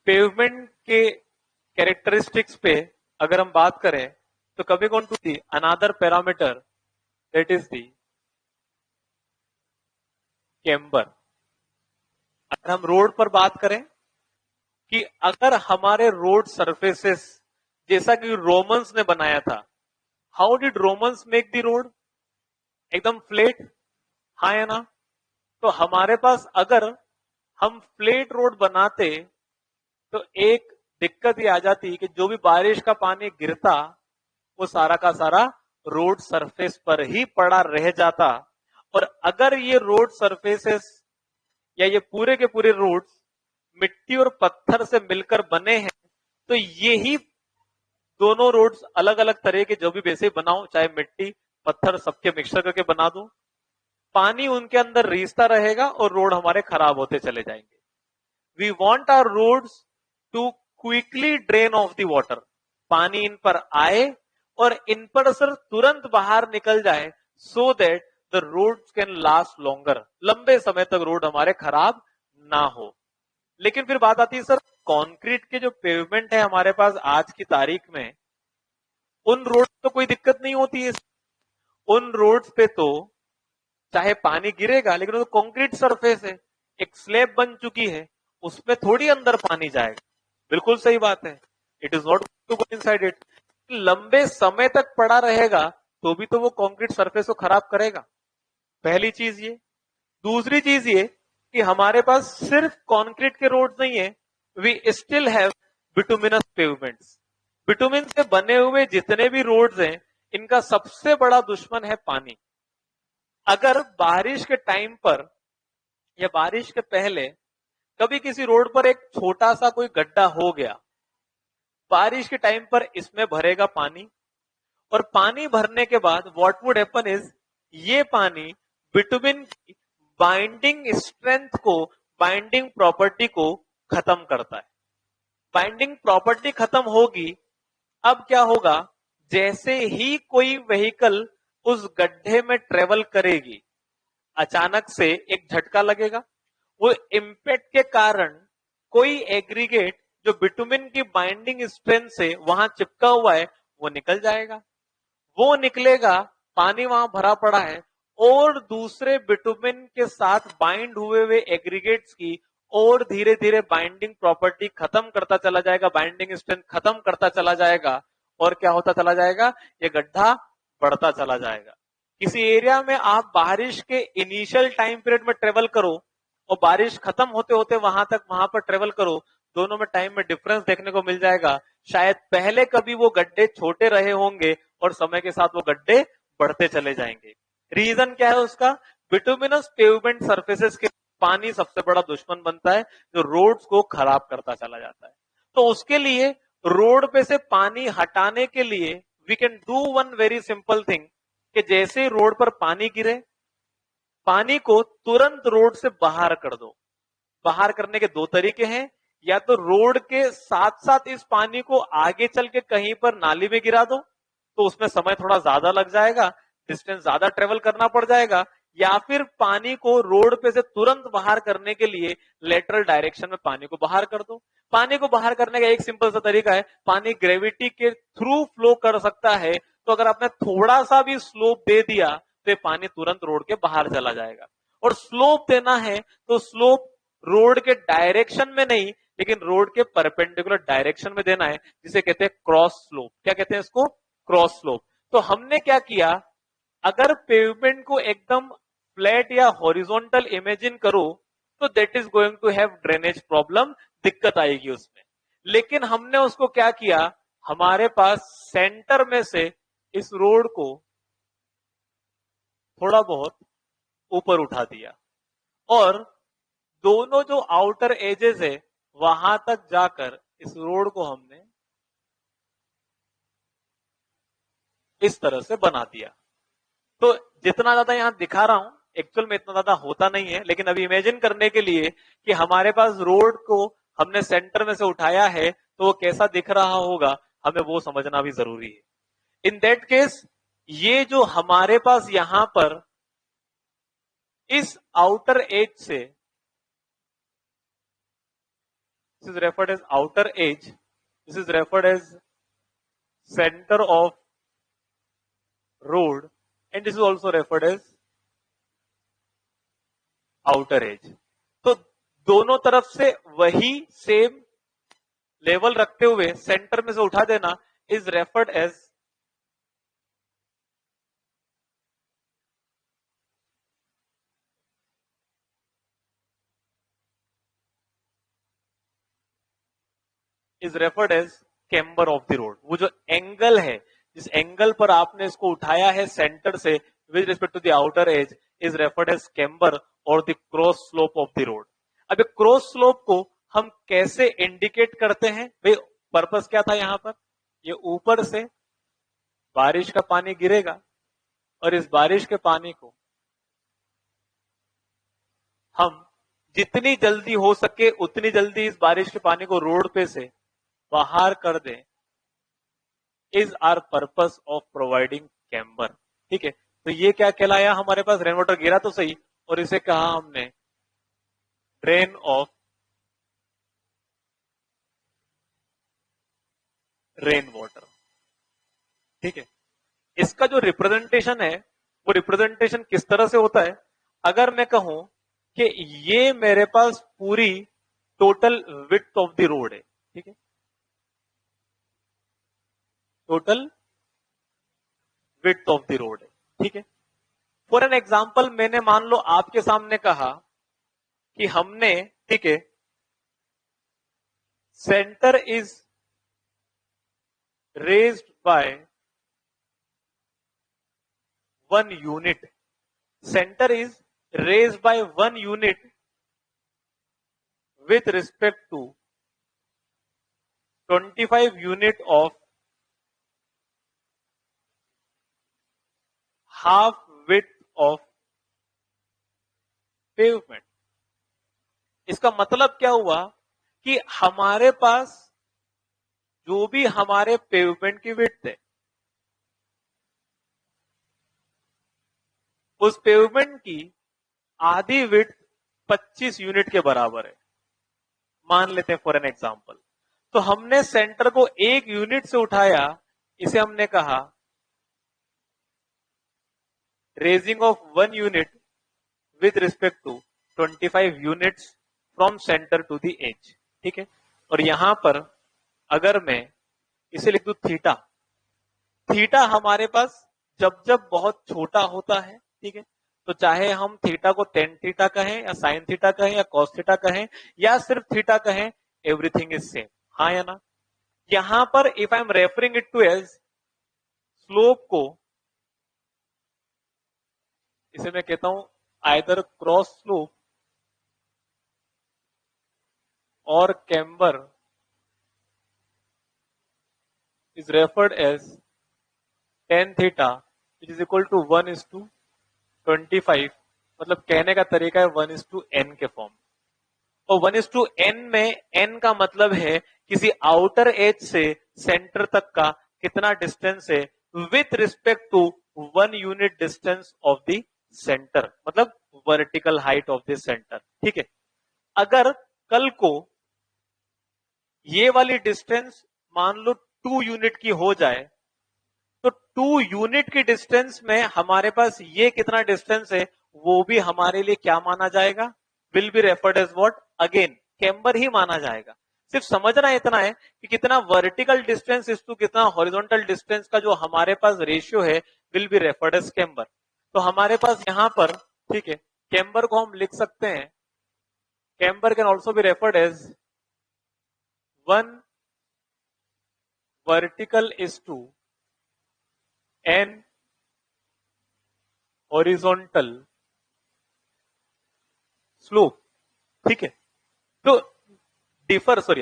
Pavement के characteristics पे अगर हम बात करें तो कभी going to see another parameter that is the camber. अगर हम रोड पर बात करें कि अगर हमारे रोड सरफेसेस जैसा कि रोमन्स ने बनाया था, how did Romans make the road? एकदम फ्लेट, हाँ या ना? तो हमारे पास अगर हम फ्लेट रोड बनाते तो एक दिक्कत ये आ जाती कि जो भी बारिश का पानी गिरता वो सारा का सारा रोड सरफेस पर ही पड़ा रह जाता। और अगर ये रोड सरफेसेस या ये पूरे के पूरे रोड्स मिट्टी और पत्थर से मिलकर बने हैं तो यही दोनों रोड्स अलग अलग तरह के जो भी वैसे बनाओ, चाहे मिट्टी पत्थर सबके मिक्सचर करके बना दो, पानी उनके अंदर रीसता रहेगा और रोड हमारे खराब होते चले जाएंगे। We want our roads to quickly drain off the water, पानी इन पर आए और इन पर सर तुरंत बाहर निकल जाए, so that the roads can last longer, लंबे समय तक रोड हमारे खराब ना हो। लेकिन फिर बात आती है सर कंक्रीट के जो पेवमेंट है हमारे पास आज की तारीख में, उन रोड तो कोई दिक्कत नहीं होती है। उन रोड्स पे तो चाहे पानी गिरेगा लेकिन वो तो कंक्रीट सरफेस है, एक स्लैब बन चुकी है, उसमें थोड़ी अंदर पानी जाएगा। बिल्कुल सही बात है, it is not to go inside it. लंबे समय तक पड़ा रहेगा तो भी तो वो कंक्रीट सरफेस को खराब करेगा, पहली चीज ये। दूसरी चीज ये कि हमारे पास सिर्फ कंक्रीट के रोड नहीं है, we still have bituminous pavements. Bitumen से बने हुए जितने भी रोड्स हैं इनका सबसे बड़ा दुश्मन है पानी। अगर बारिश के टाइम पर या बारिश के पहले कभी किसी रोड पर एक छोटा सा कोई गड्ढा हो गया, बारिश के टाइम पर इसमें भरेगा पानी, और पानी भरने के बाद व्हाट वुड हैपन इज ये पानी बिटुमिन की बाइंडिंग स्ट्रेंथ को, बाइंडिंग प्रॉपर्टी को खत्म करता है। बाइंडिंग प्रॉपर्टी खत्म होगी, अब क्या होगा, जैसे ही कोई व्हीकल उस गड्ढे में ट्रेवल करेगी अचानक से एक झटका लगेगा, वो इंपैक्ट के कारण कोई एग्रीगेट जो बिटुमिन की बाइंडिंग स्ट्रेंथ से वहां चिपका हुआ है वो निकल जाएगा। वो निकलेगा, पानी वहां भरा पड़ा है और दूसरे बिटुमिन के साथ बाइंड हुए एग्रीगेट्स की और धीरे धीरे बाइंडिंग प्रॉपर्टी खत्म करता चला जाएगा, बाइंडिंग स्ट्रेंथ खत्म करता चला जाएगा, और क्या होता चला जाएगा, ये गड्ढा बढ़ता चला जाएगा। किसी एरिया में आप बारिश के इनिशियल टाइम पीरियड में ट्रेवल करो और बारिश खत्म होते होते वहां पर ट्रेवल करो, दोनों में टाइम में डिफरेंस देखने को मिल जाएगा। शायद पहले कभी वो गड्ढे छोटे रहे होंगे और समय के साथ वो गड्ढे बढ़ते चले जाएंगे। रीजन क्या है उसका, बिटुमिनस पेवमेंट सरफेसेस के पानी सबसे बड़ा दुश्मन बनता है जो रोड्स को खराब करता चला जाता है। तो उसके लिए रोड पे से पानी हटाने के लिए we can do one very simple thing कि जैसे रोड पर पानी गिरे, पानी को तुरंत रोड से बाहर कर दो। बाहर करने के दो तरीके हैं, या तो रोड के साथ साथ इस पानी को आगे चल के कहीं पर नाली में गिरा दो, तो उसमें समय थोड़ा ज्यादा लग जाएगा, डिस्टेंस ज्यादा ट्रेवल करना पड़ जाएगा, या फिर पानी को रोड पे से तुरंत बाहर करने के लिए लेटरल डायरेक्शन में पानी को बाहर कर दो। पानी को बाहर करने का एक सिंपल सा तरीका है, पानी ग्रेविटी के थ्रू फ्लो कर सकता है, तो अगर आपने थोड़ा सा भी स्लोप दे दिया तो पानी तुरंत रोड के बाहर चला जाएगा। और स्लोप देना है तो स्लोप रोड के डायरेक्शन में नहीं लेकिन रोड के परपेंडिकुलर डायरेक्शन में देना है, जिसे कहते हैं क्रॉस स्लोप। क्या कहते हैं इसको, क्रॉस स्लोप। तो हमने क्या किया, अगर पेवमेंट को एकदम फ्लैट या हॉरिजॉन्टल इमेजिन करो तो that is going to have drainage problem, दिक्कत आएगी उसमें। लेकिन हमने उसको क्या किया, हमारे पास सेंटर में से इस रोड को थोड़ा बहुत ऊपर उठा दिया और दोनों जो आउटर एजेस है वहां तक जाकर इस रोड को हमने इस तरह से बना दिया। तो जितना ज्यादा यहां दिखा रहा हूं एक्चुअल में इतना ज्यादा होता नहीं है, लेकिन अभी इमेजिन करने के लिए कि हमारे पास रोड को हमने सेंटर में से उठाया है तो वो कैसा दिख रहा होगा, हमें वो समझना भी जरूरी है। इन दैट केस ये जो हमारे पास यहां पर इस आउटर एज से this is referred as outer edge, this is referred as center of road, and this is also referred as outer edge. तो दोनों तरफ से वही सेम लेवल रखते हुए सेंटर में से उठा देना is referred as camber of the road. वो जो एंगल है, जिस एंगल पर आपने इसको उठाया है सेंटर से with respect to the outer edge is referred as camber और the cross slope of the road. अब क्रॉस स्लोप को हम कैसे इंडिकेट करते हैं भाई? पर्पस क्या था यहां पर? ये ऊपर से बारिश का पानी गिरेगा और इस बारिश के पानी को हम जितनी जल्दी हो सके उतनी जल्दी इस बारिश के पानी को रोड पे से बाहर कर दें, is our purpose of providing camber. ठीक है, तो ये क्या कहलाया? हमारे पास रेन वाटर गिरा तो सही, और इसे कहा हमने ड्रेन ऑफ रेन वाटर। ठीक है, इसका जो रिप्रेजेंटेशन है वो रिप्रेजेंटेशन किस तरह से होता है? अगर मैं कहूं कि ये मेरे पास पूरी total width of the road है, ठीक है, total width of the road है, ठीक है। फॉर एन एग्जाम्पल, मैंने मान लो आपके सामने कहा कि हमने, ठीक है, centre is raised bye 1 unit, center is raised by 1 unit with respect to 25 unit of half width of pavement। इसका मतलब क्या हुआ कि हमारे पास जो भी हमारे पेवमेंट की विड्थ है, उस पेवमेंट की आधी विड्थ 25 यूनिट के बराबर है, मान लेते हैं फॉर एन एग्जांपल। तो हमने सेंटर को 1 यूनिट से उठाया, इसे हमने कहा raising of 1 unit with respect to 25 units from centre to the edge. ठीक है, और यहां पर अगर मैं इसे लिख दूं थीटा, थीटा हमारे पास जब जब बहुत छोटा होता है, ठीक है, तो चाहे हम थीटा को टेन थीटा कहें या साइन थीटा कहें या कॉस थीटा कहें या सिर्फ थीटा कहें, एवरीथिंग इज सेम, हाँ या ना? यहां पर if I am referring it to edge slope को, इसे मैं कहता हूं आइदर क्रॉस स्लोप और camber is referred as tan theta which is equal to 1:25। मतलब कहने का तरीका है 1:n के फॉर्म। और 1:n में n का मतलब है किसी आउटर एज से सेंटर तक का कितना डिस्टेंस है with respect to 1 unit distance of the centre, मतलब vertical height of the centre. ठीक है, अगर कल को ये वाली डिस्टेंस मान लो 2 यूनिट की हो जाए, तो 2 यूनिट की डिस्टेंस में हमारे पास ये कितना डिस्टेंस है वो भी हमारे लिए क्या माना जाएगा? Will be referred as what? Again camber ही माना जाएगा। सिर्फ समझना इतना है कि कितना वर्टिकल डिस्टेंस इस टू कितना हॉरिजॉन्टल डिस्टेंस का जो हमारे पास रेशियो है will be referred as camber. तो हमारे पास यहां पर, ठीक है, कैम्बर को हम लिख सकते हैं, camber can also be referred as 1 vertical is to n horizontal slope. ठीक है, तो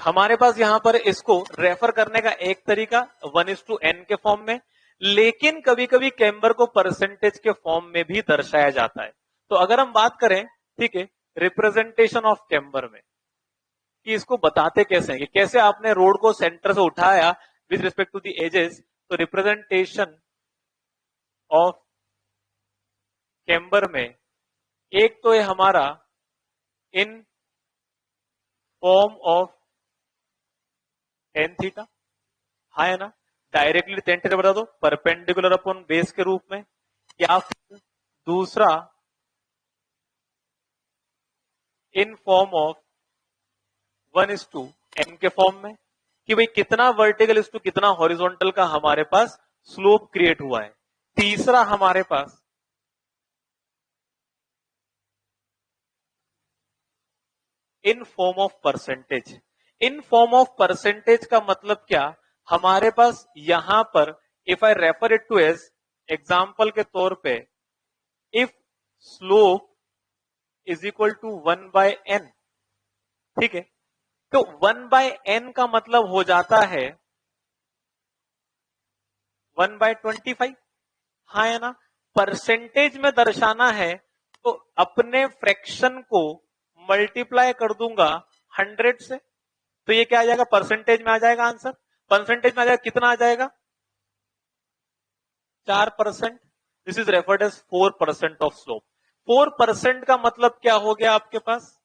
हमारे पास यहां पर इसको रेफर करने का एक तरीका 1:n के फॉर्म में, लेकिन कभी कभी कैम्बर को परसेंटेज के फॉर्म में भी दर्शाया जाता है। तो अगर हम बात करें, ठीक है, रिप्रेजेंटेशन ऑफ कैम्बर में, कि इसको बताते कैसे हैं, कि कैसे आपने रोड को सेंटर से उठाया with respect to the edges, तो रिप्रेजेंटेशन ऑफ कैम्बर में एक तो है हमारा in form of tan theta, हाँ है ना। डायरेक्टली टेन थीटा बता दो परपेंडिकुलर अपॉन बेस के रूप में, या फिर दूसरा इन फॉर्म ऑफ 1:n के फॉर्म में, कि भाई कितना वर्टिकल इस टू कितना हॉरिजॉन्टल का हमारे पास स्लोप क्रिएट हुआ है। तीसरा हमारे पास in form of percentage. In form of percentage का मतलब क्या, हमारे पास यहां पर if I refer it to as example के तौर पे, if slope is equal to 1/n, ठीक है, तो 1/n का मतलब हो जाता है 1/25, हाँ है ना। परसेंटेज में दर्शाना है तो अपने फ्रैक्शन को मल्टीप्लाई कर दूंगा 100 से, तो ये क्या आ जाएगा, परसेंटेज में आ जाएगा आंसर। परसेंटेज में आ जाएगा, कितना आ जाएगा, 4%। This is referred as 4% of slope. 4% का मतलब क्या हो गया आपके पास,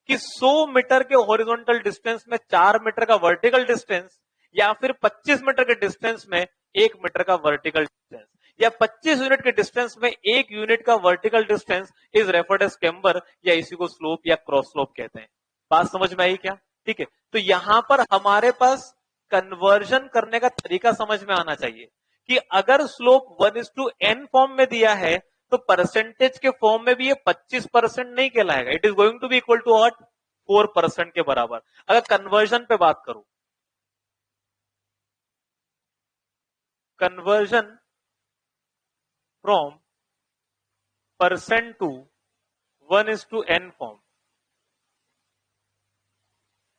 कि 100 मीटर के हॉरिजॉन्टल डिस्टेंस में 4 मीटर का वर्टिकल डिस्टेंस, या फिर 25 मीटर के डिस्टेंस में 1 मीटर का वर्टिकल डिस्टेंस, या 25 यूनिट के डिस्टेंस में 1 यूनिट का vertical distance is referred as camber, या इसी को स्लोप या क्रॉस स्लोप कहते हैं। बात समझ में आई क्या, ठीक है। तो यहां पर हमारे पास कन्वर्जन करने का तरीका समझ में आना चाहिए, कि अगर स्लोप 1:n फॉर्म में दिया है तो परसेंटेज के फॉर्म में भी ये 25% नहीं कहलाएगा, it is going to be equal to what, 4% के बराबर। अगर कन्वर्जन पे बात करूं, conversion from percent to 1:n form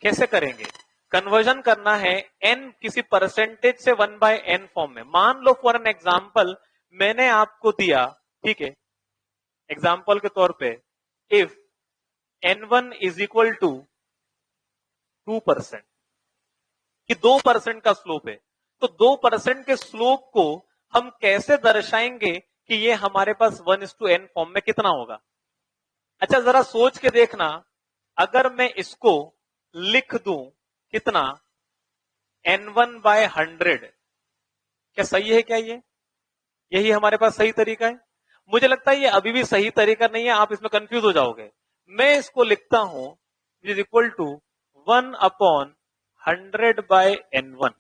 कैसे करेंगे। कन्वर्जन करना है n किसी परसेंटेज से 1/n फॉर्म में। मान लो फॉर एन एग्जाम्पल मैंने आपको दिया, ठीक है, एग्जाम्पल के तौर पे if n1 is equal to 2%, कि 2% का स्लोप है, तो 2% के स्लोप को हम कैसे दर्शाएंगे कि ये हमारे पास 1:n फॉर्म में कितना होगा। अच्छा जरा सोच के देखना, अगर मैं इसको लिख दूं कितना, n1/100, क्या सही है, क्या ये यही हमारे पास सही तरीका है। मुझे लगता है ये अभी भी सही तरीका नहीं है, आप इसमें कंफ्यूज हो जाओगे। मैं इसको लिखता हूं इज इक्वल टू 1/100/n1।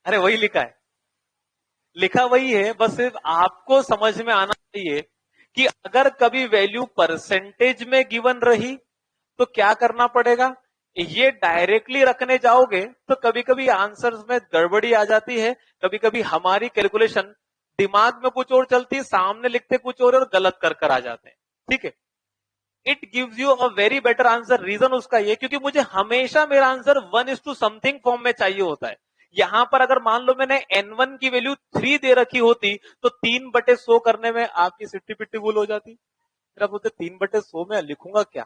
अरे वही लिखा है, लिखा वही है, बस सिर्फ आपको समझ में आना चाहिए कि अगर कभी वैल्यू परसेंटेज में गिवन रही तो क्या करना पड़ेगा। ये डायरेक्टली रखने जाओगे तो कभी कभी आंसर्स में गड़बड़ी आ जाती है, कभी कभी हमारी कैलकुलेशन दिमाग में कुछ और चलती है, सामने लिखते कुछ और गलत कर कर आ जाते हैं, ठीक है। It gives you a very better answer. Reason उसका ये, क्योंकि मुझे हमेशा मेरा आंसर 1:समथिंग फॉर्म में चाहिए होता है। यहां पर अगर मान लो मैंने n1 की वैल्यू 3 दे रखी होती तो 3/100 करने में आपकी सिट्टी पिट्टी भूल हो जाती। फिर आप बोलते 3/100 में लिखूंगा क्या,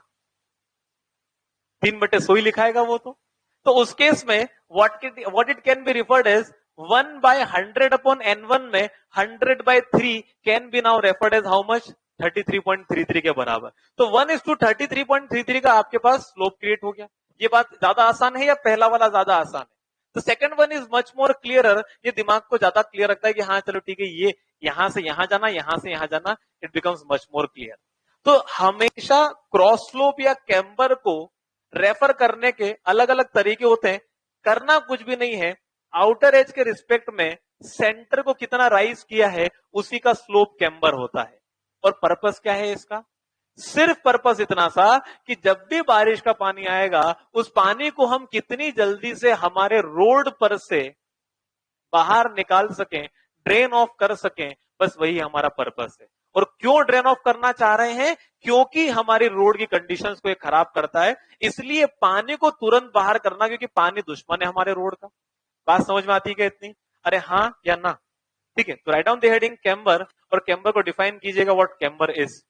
3/100 ही लिखाएगा वो तो उस केस में what it can be referred as 1/100/n1 में 100/3 can be now referred as how much, 33.33 के बराबर। तो 1:33.33 का आपके पास स्लोप क्रिएट हो गया। ये बात ज्यादा आसान है या पहला वाला ज्यादा आसान है। तो second one is much more clearer, ये दिमाग को ज्यादा क्लियर रखता है कि हाँ चलो ठीक है, ये यहां से यहां जाना, यहां से यहां जाना, it becomes much more clear. तो हमेशा क्रॉस स्लोप या कैम्बर को रेफर करने के अलग अलग तरीके होते हैं। करना कुछ भी नहीं है, आउटर एज के रिस्पेक्ट में सेंटर को कितना राइज किया है उसी का स्लोप कैम्बर होता है। और पर्पस क्या है इसका, सिर्फ पर्पस इतना सा कि जब भी बारिश का पानी आएगा उस पानी को हम कितनी जल्दी से हमारे रोड पर से बाहर निकाल सकें, ड्रेन ऑफ कर सकें, बस वही हमारा पर्पस है। और क्यों ड्रेन ऑफ करना चाह रहे हैं, क्योंकि हमारी रोड की कंडीशंस को ये खराब करता है, इसलिए पानी को तुरंत बाहर करना, क्योंकि पानी दुश्मन है हमारे रोड का। बात समझ में आती है क्या इतनी, अरे हाँ या ना, ठीक है। तो write down the heading camber, और कैम्बर को डिफाइन कीजिएगा व्हाट कैम्बर इज।